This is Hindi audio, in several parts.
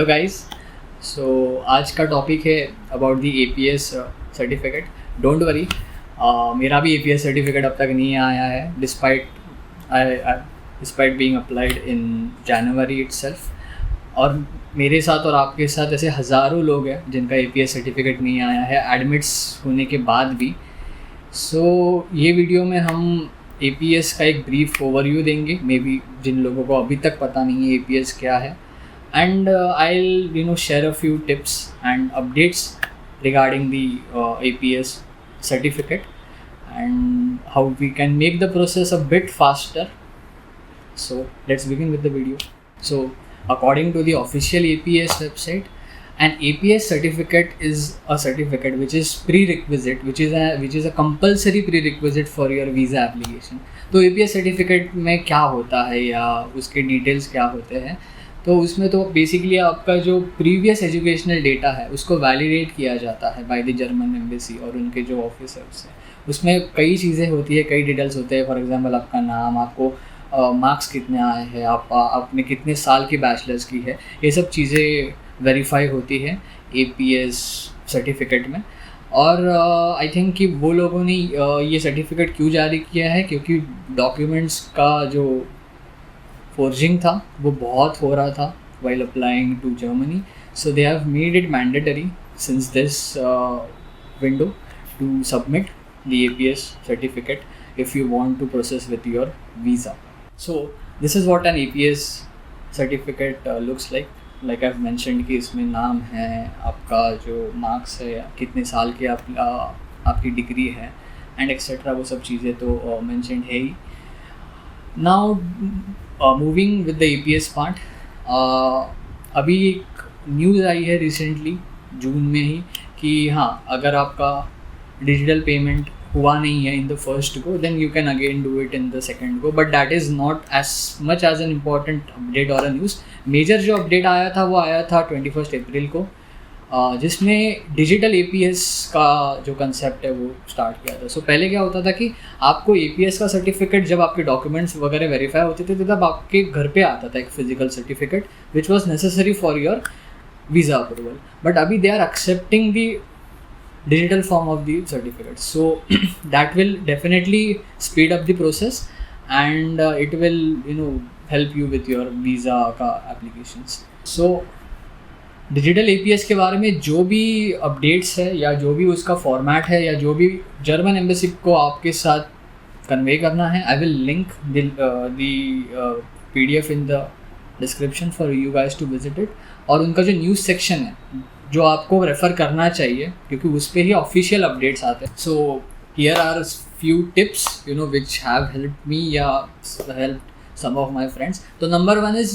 Hello guys. सो आज का टॉपिक है about the APS certificate. Don't worry, मेरा भी एपीएस सर्टिफिकेट अब तक नहीं आया है despite being applied in January itself. और मेरे साथ और आपके साथ ऐसे हज़ारों लोग हैं जिनका एपीएस सर्टिफिकेट नहीं आया है एडमिट्स होने के बाद भी। सो ये वीडियो में हम एपीएस का एक ब्रीफ ओवरव्यू देंगे, मे बी जिन लोगों को अभी तक पता नहीं है एपीएस क्या है, and I'll share a few tips and updates regarding the APS certificate and how we can make the process a bit faster. So let's begin with the video. So according to the official APS website, an APS certificate is a certificate which is prerequisite, which is a compulsory prerequisite for your visa application. तो APS certificate में क्या होता है या उसके डिटेल्स क्या होते हैं, तो उसमें तो बेसिकली आपका जो प्रीवियस एजुकेशनल डेटा है उसको वैलिडेट किया जाता है बाय द जर्मन एम्बेसी और उनके जो ऑफिसर्स हैं। उसमें कई चीज़ें होती है, कई डिटेल्स होते हैं। फॉर एग्जांपल आपका नाम, आपको मार्क्स कितने आए हैं, आपने कितने साल की बैचलर्स की है, ये सब चीज़ें वेरीफाई होती है एपीएस सर्टिफिकेट में। और आई थिंक कि वो लोगों ने ये सर्टिफिकेट क्यों जारी किया है, क्योंकि डॉक्यूमेंट्स का जो फोर्जिंग था वो बहुत हो रहा था while applying to Germany. So they have made it mandatory since this window to submit the APS certificate if you want to process with your visa. So this is what an APS certificate looks like. Like I've mentioned कि इसमें नाम है, आपका जो मार्क्स है, कितने साल की आपकी डिग्री है एंड एक्सेट्रा, वो सब चीज़ें तो मेंशन है ही। Now moving with the APS part, अभी एक न्यूज़ आई है रिसेंटली जून में ही कि हाँ, अगर आपका डिजिटल पेमेंट हुआ नहीं है in the first go, then you can again do it in the second go, but that is not as much as an important update और अ न्यूज़। मेजर जो अपडेट आया था वो आया था 21 अप्रैल को, जिसमें डिजिटल एपीएस का जो कंसेप्ट है वो स्टार्ट किया था। सो पहले क्या होता था कि आपको एपीएस का सर्टिफिकेट जब आपके डॉक्यूमेंट्स वगैरह वेरीफाई होते थे तब आपके घर पे आता था एक physical certificate which was necessary for your visa approval, but अभी they are accepting the digital form of the certificate. So that will definitely speed up the process and it will help you with your visa का एप्लीकेशंस। सो डिजिटल एपीएस के बारे में जो भी अपडेट्स है या जो भी उसका फॉर्मेट है या जो भी जर्मन एम्बेसी को आपके साथ कन्वे करना है, I will link the PDF in the description for you guys to visit it. और उनका जो न्यूज़ सेक्शन है जो आपको रेफ़र करना चाहिए क्योंकि उस पर ही ऑफिशियल अपडेट्स आते हैं। So here are few tips which have help me या help some of my friends. So number one is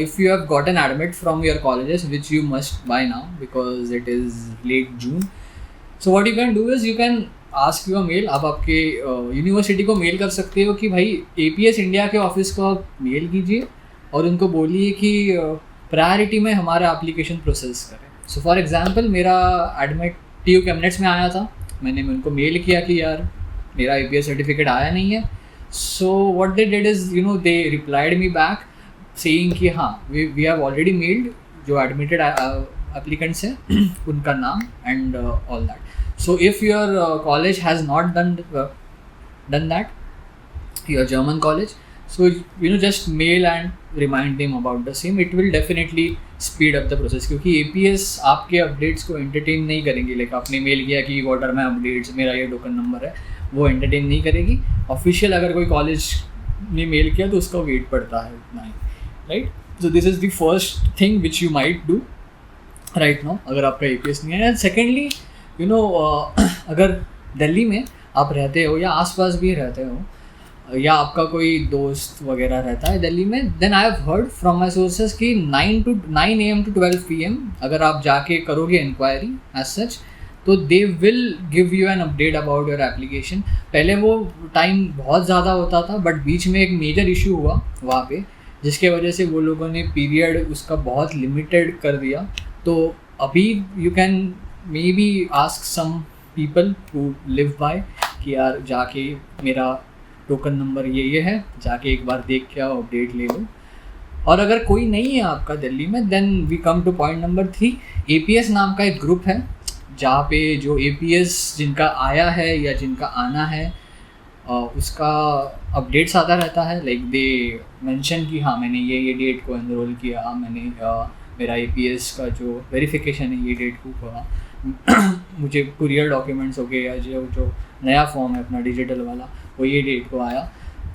if you have got an admit from your colleges, which you must by now because it is late June. So what you can do is you can ask your mail. आप आपके यूनिवर्सिटी को मेल कर सकते हो कि भाई APS इंडिया के ऑफिस को आप मेल कीजिए और उनको बोलिए कि प्रायोरिटी में हमारा एप्लीकेशन प्रोसेस करें। सो फॉर एग्जांपल मेरा एडमिट TU कैबिनेट्स में आया था, मैंने उनको मेल किया कि यार मेरा APS सर्टिफिकेट आया नहीं है। So what they did is they replied me back saying कि हाँ we have already mailed जो admitted applicants हैं उनका नाम and all that. So if your college has not done that, your German college, so just mail and remind them about the same. It will definitely speed up the process क्योंकि APS आपके अपडेट्स को entertain नहीं करेंगे। लाइक आपने मेल किया कि what are my updates, मेरा ये टोकन नंबर है, वो एंटरटेन नहीं करेगी। ऑफिशियल अगर कोई कॉलेज ने मेल किया तो उसका वेट पड़ता है उतना ही, right. So this is the first thing which you might do right now अगर आपका APS नहीं है। एंड सेकेंडली अगर दिल्ली में आप रहते हो या आसपास भी रहते हो या आपका कोई दोस्त वगैरह रहता है दिल्ली में, then I have heard from my sources कि 9 AM to 12 PM अगर आप जाके करोगे इंक्वायरी एज सच तो they will give you an update about your application. पहले वो टाइम बहुत ज़्यादा होता था बट बीच में एक मेजर इशू हुआ वहाँ पे जिसके वजह से वो लोगों ने पीरियड उसका बहुत लिमिटेड कर दिया। तो अभी you can maybe ask some people who live by कि यार जाके मेरा टोकन नंबर ये है, जाके एक बार देख के आओ, अपडेट ले लो। और अगर कोई नहीं है आपका दिल्ली में, then we come to point number 3। APS नाम का एक ग्रुप है जहाँ पे जो APS जिनका आया है या जिनका आना है उसका अपडेट्स आता रहता है। लाइक दे मेंशन कि हाँ मैंने ये डेट को एनरोल किया, मैंने मेरा APS का जो वेरिफिकेशन है ये डेट को हुआ, मुझे कुरियर डॉक्यूमेंट्स हो गए या जो नया फॉर्म है अपना डिजिटल वाला वो ये डेट को आया,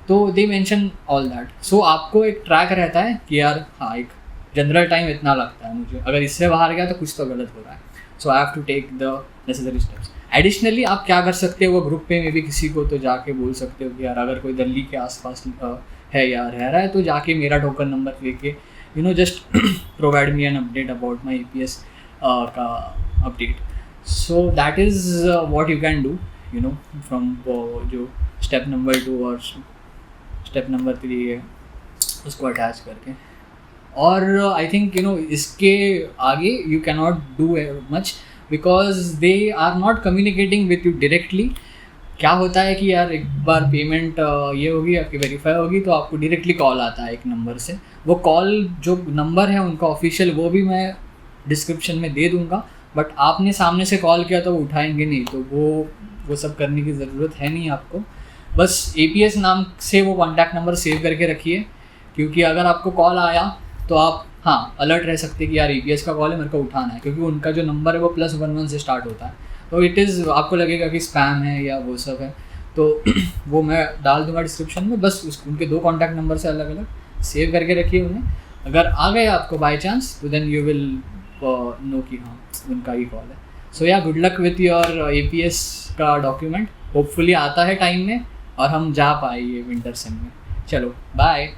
तो दे मेंशन ऑल दैट। सो आपको एक ट्रैक रहता है कि यार हाँ एक जनरल टाइम इतना लगता है मुझे, अगर इससे बाहर गया तो कुछ तो गलत हो रहा है। So I have to take the necessary steps. Additionally आप क्या कर सकते हो, वो ग्रुप पे में भी किसी को तो जाके बोल सकते हो कि यार अगर कोई दिल्ली के आसपास है या रह रहा है तो जाके मेरा टोकन नंबर लेके just provide me an update about my APS का update. So that is what you can do from जो स्टेप नंबर 2 और स्टेप नंबर 3 है उसको अटैच करके। और आई थिंक इसके आगे you can not do much because they are not communicating with you directly. क्या होता है कि यार एक बार पेमेंट ये होगी आपकी वेरीफाई होगी तो आपको डायरेक्टली कॉल आता है एक नंबर से। वो कॉल जो नंबर है उनका ऑफिशियल वो भी मैं डिस्क्रिप्शन में दे दूँगा, बट आपने सामने से कॉल किया तो वो उठाएंगे नहीं, तो वो सब करने की ज़रूरत है नहीं आपको। बस APS नाम से वो कॉन्टैक्ट नंबर सेव करके रखिए, क्योंकि अगर आपको कॉल आया तो आप हाँ अलर्ट रह सकते कि यार APS का कॉल है मेरे को उठाना है, क्योंकि उनका जो नंबर है वो +11 से स्टार्ट होता है। तो इट इज़ आपको लगेगा कि स्पैम है या वो सब है, तो वो मैं डाल दूंगा डिस्क्रिप्शन में। बस उनके 2 कॉन्टैक्ट नंबर से अलग अलग सेव करके रखिए उन्हें। अगर आ गए आपको बाई चांस तो देन यू विल नो कि हाँ उनका ही कॉल है। सो या good luck with your APS का डॉक्यूमेंट, होपफुली आता है टाइम में और हम जा पाए ये विंटर सेम में। चलो बाय।